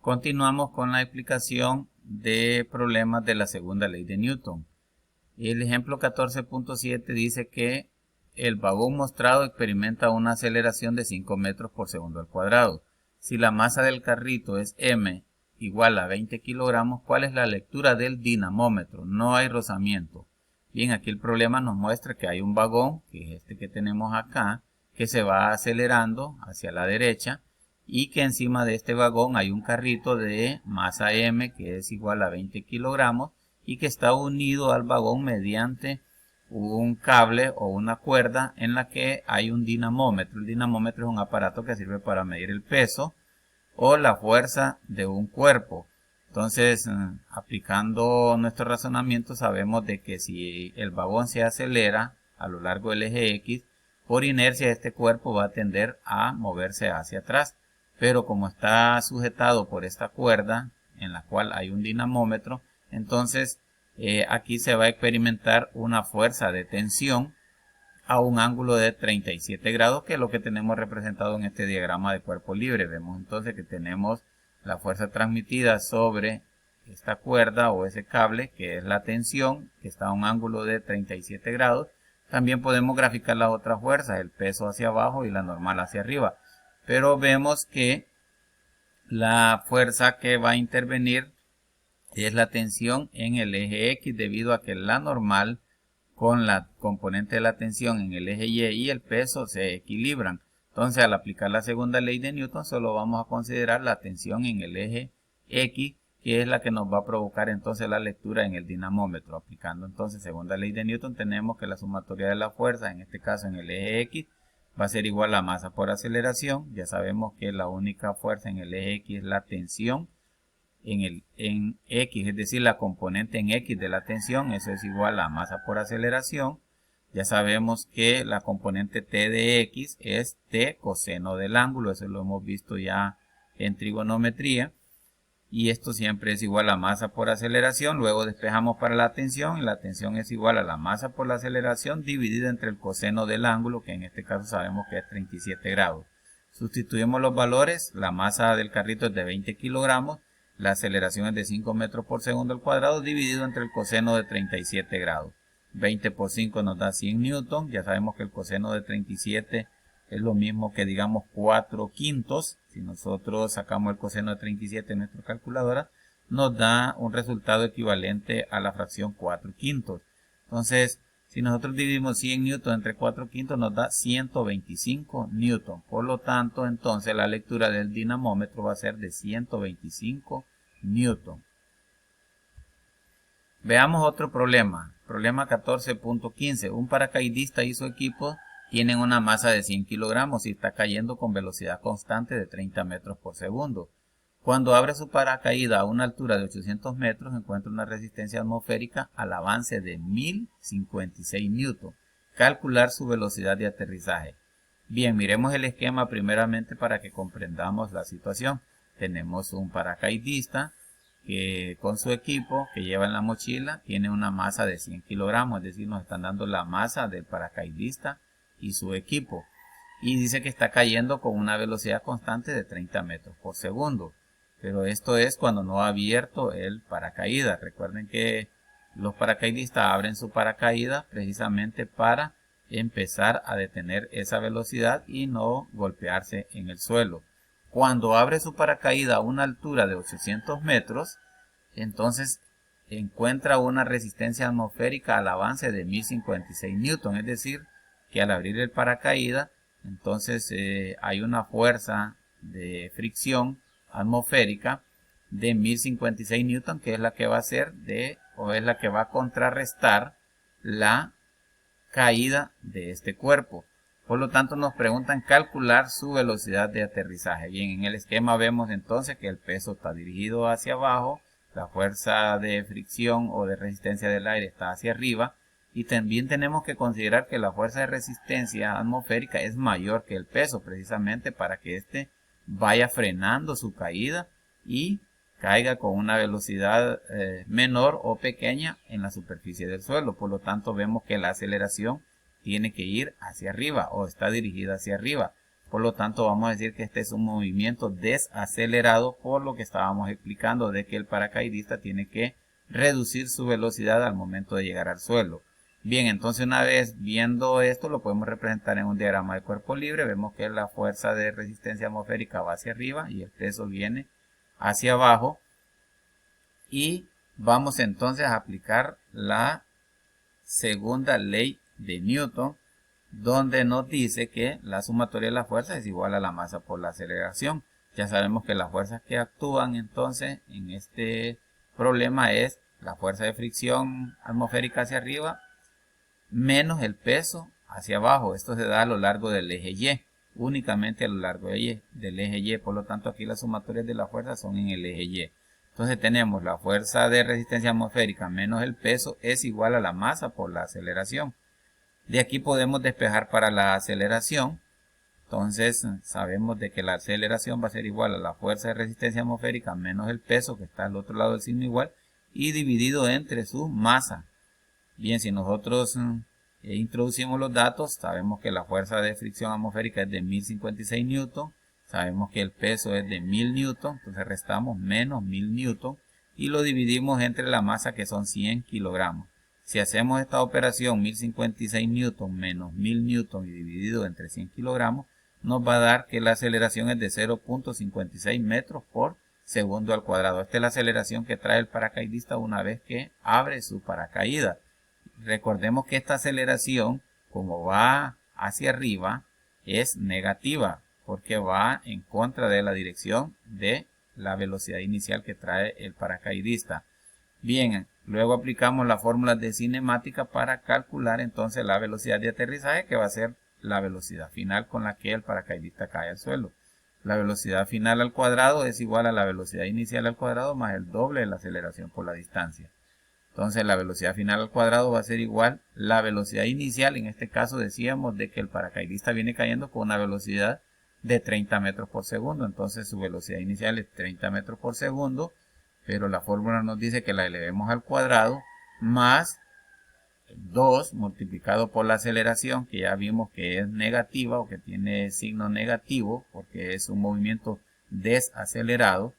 Continuamos con la explicación de problemas de la segunda ley de Newton. El ejemplo 14.7 dice que el vagón mostrado experimenta una aceleración de 5 metros por segundo al cuadrado. Si la masa del carrito es m igual a 20 kilogramos, ¿cuál es la lectura del dinamómetro? No hay rozamiento. Bien, aquí el problema nos muestra que hay un vagón, que es este que tenemos acá, que se va acelerando hacia la derecha, y que encima de este vagón hay un carrito de masa m que es igual a 20 kilogramos y que está unido al vagón mediante un cable o una cuerda en la que hay un dinamómetro. El dinamómetro es un aparato que sirve para medir el peso o la fuerza de un cuerpo. Entonces, aplicando nuestro razonamiento, sabemos de que si el vagón se acelera a lo largo del eje X, por inercia este cuerpo va a tender a moverse hacia atrás. Pero como está sujetado por esta cuerda en la cual hay un dinamómetro, entonces aquí se va a experimentar una fuerza de tensión a un ángulo de 37 grados, que es lo que tenemos representado en este diagrama de cuerpo libre. Vemos entonces que tenemos la fuerza transmitida sobre esta cuerda o ese cable, que es la tensión, que está a un ángulo de 37 grados. También podemos graficar las otras fuerzas, el peso hacia abajo y la normal hacia arriba. Pero vemos que la fuerza que va a intervenir es la tensión en el eje X, debido a que la normal con la componente de la tensión en el eje Y y el peso se equilibran. Entonces, al aplicar la segunda ley de Newton, solo vamos a considerar la tensión en el eje X, que es la que nos va a provocar entonces la lectura en el dinamómetro. Aplicando entonces segunda ley de Newton, tenemos que la sumatoria de la fuerza, en este caso en el eje X, va a ser igual a masa por aceleración. Ya sabemos que la única fuerza en el eje X es la tensión en X, es decir, la componente en X de la tensión. Eso es igual a masa por aceleración. Ya sabemos que la componente T de X es T coseno del ángulo. Eso lo hemos visto ya en trigonometría. Y esto siempre es igual a masa por aceleración. Luego despejamos para la tensión, y la tensión es igual a la masa por la aceleración dividida entre el coseno del ángulo, que en este caso sabemos que es 37 grados. Sustituimos los valores. La masa del carrito es de 20 kilogramos, la aceleración es de 5 metros por segundo al cuadrado, dividido entre el coseno de 37 grados. 20 por 5 nos da 100 newton. Ya sabemos que el coseno de 37 es lo mismo que, digamos, 4 quintos. Si nosotros sacamos el coseno de 37 en nuestra calculadora, nos da un resultado equivalente a la fracción 4 quintos. Entonces, si nosotros dividimos 100 newton entre 4 quintos, nos da 125 newton. Por lo tanto, entonces la lectura del dinamómetro va a ser de 125 newton. Veamos otro problema. Problema 14.15. Un paracaidista y su equipo tienen una masa de 100 kilogramos y está cayendo con velocidad constante de 30 metros por segundo. Cuando abre su paracaídas a una altura de 800 metros, encuentra una resistencia atmosférica al avance de 1056 newton. Calcular su velocidad de aterrizaje. Bien, miremos el esquema primeramente para que comprendamos la situación. Tenemos un paracaidista que con su equipo que lleva en la mochila tiene una masa de 100 kilogramos, es decir, nos están dando la masa del paracaidista y su equipo. Y dice que está cayendo con una velocidad constante de 30 metros por segundo. Pero esto es cuando no ha abierto el paracaídas. Recuerden que los paracaidistas abren su paracaídas precisamente para empezar a detener esa velocidad y no golpearse en el suelo. Cuando abre su paracaídas a una altura de 800 metros, entonces encuentra una resistencia atmosférica al avance de 1056 newton. Es decir, que al abrir el paracaídas, entonces hay una fuerza de fricción atmosférica de 1056 newton, que es la que va a ser es la que va a contrarrestar la caída de este cuerpo. Por lo tanto, nos preguntan calcular su velocidad de aterrizaje. Bien, en el esquema vemos entonces que el peso está dirigido hacia abajo, la fuerza de fricción o de resistencia del aire está hacia arriba, y también tenemos que considerar que la fuerza de resistencia atmosférica es mayor que el peso, precisamente para que éste vaya frenando su caída y caiga con una velocidad menor o pequeña en la superficie del suelo. Por lo tanto, vemos que la aceleración tiene que ir hacia arriba o está dirigida hacia arriba. Por lo tanto, vamos a decir que este es un movimiento desacelerado, por lo que estábamos explicando de que el paracaidista tiene que reducir su velocidad al momento de llegar al suelo. Bien, entonces una vez viendo esto, lo podemos representar en un diagrama de cuerpo libre. Vemos que la fuerza de resistencia atmosférica va hacia arriba y el peso viene hacia abajo. Y vamos entonces a aplicar la segunda ley de Newton, donde nos dice que la sumatoria de las fuerzas es igual a la masa por la aceleración. Ya sabemos que las fuerzas que actúan entonces en este problema es la fuerza de fricción atmosférica hacia arriba menos el peso hacia abajo. Esto se da a lo largo del eje Y, únicamente a lo largo del eje Y. Por lo tanto, aquí las sumatorias de las fuerzas son en el eje Y. Entonces tenemos la fuerza de resistencia atmosférica menos el peso es igual a la masa por la aceleración. De aquí podemos despejar para la aceleración. Entonces sabemos de que la aceleración va a ser igual a la fuerza de resistencia atmosférica menos el peso, que está al otro lado del signo igual, y dividido entre su masa. Bien, si nosotros introducimos los datos, sabemos que la fuerza de fricción atmosférica es de 1056 newton, sabemos que el peso es de 1000 newton, entonces restamos menos 1000 newton y lo dividimos entre la masa, que son 100 kilogramos. Si hacemos esta operación 1056 newton menos 1000 newton y dividido entre 100 kilogramos, nos va a dar que la aceleración es de 0.56 metros por segundo al cuadrado. Esta es la aceleración que trae el paracaidista una vez que abre su paracaídas. Recordemos que esta aceleración, como va hacia arriba, es negativa porque va en contra de la dirección de la velocidad inicial que trae el paracaidista. Bien, luego aplicamos las fórmulas de cinemática para calcular entonces la velocidad de aterrizaje, que va a ser la velocidad final con la que el paracaidista cae al suelo. La velocidad final al cuadrado es igual a la velocidad inicial al cuadrado más el doble de la aceleración por la distancia. Entonces la velocidad final al cuadrado va a ser igual a la velocidad inicial. En este caso decíamos de que el paracaidista viene cayendo con una velocidad de 30 metros por segundo. Entonces su velocidad inicial es 30 metros por segundo. Pero la fórmula nos dice que la elevemos al cuadrado más 2 multiplicado por la aceleración, que ya vimos que es negativa o que tiene signo negativo porque es un movimiento desacelerado.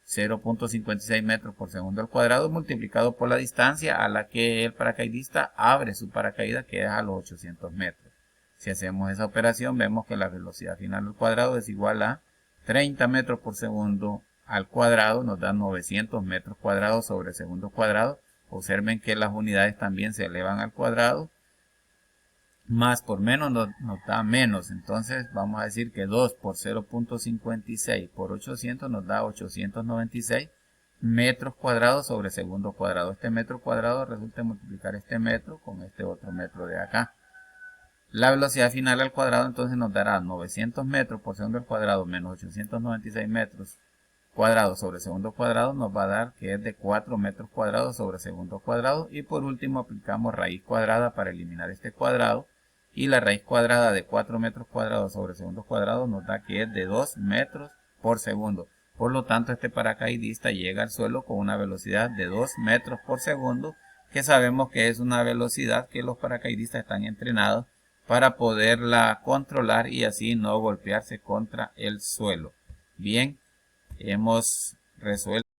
0.56 metros por segundo al cuadrado multiplicado por la distancia a la que el paracaidista abre su paracaídas, que es a los 800 metros. Si hacemos esa operación, vemos que la velocidad final al cuadrado es igual a 30 metros por segundo al cuadrado, nos da 900 metros cuadrados sobre segundo cuadrado. Observen que las unidades también se elevan al cuadrado. Más por menos nos da menos, entonces vamos a decir que 2 por 0.56 por 800 nos da 896 metros cuadrados sobre segundo cuadrado. Este metro cuadrado resulta multiplicar este metro con este otro metro de acá. La velocidad final al cuadrado entonces nos dará 900 metros por segundo al cuadrado menos 896 metros cuadrados sobre segundo cuadrado, nos va a dar que es de 4 metros cuadrados sobre segundo cuadrado. Y por último aplicamos raíz cuadrada para eliminar este cuadrado. Y la raíz cuadrada de 4 metros cuadrados sobre segundo cuadrado nos da que es de 2 metros por segundo. Por lo tanto, este paracaidista llega al suelo con una velocidad de 2 metros por segundo, que sabemos que es una velocidad que los paracaidistas están entrenados para poderla controlar y así no golpearse contra el suelo. Bien, hemos resuelto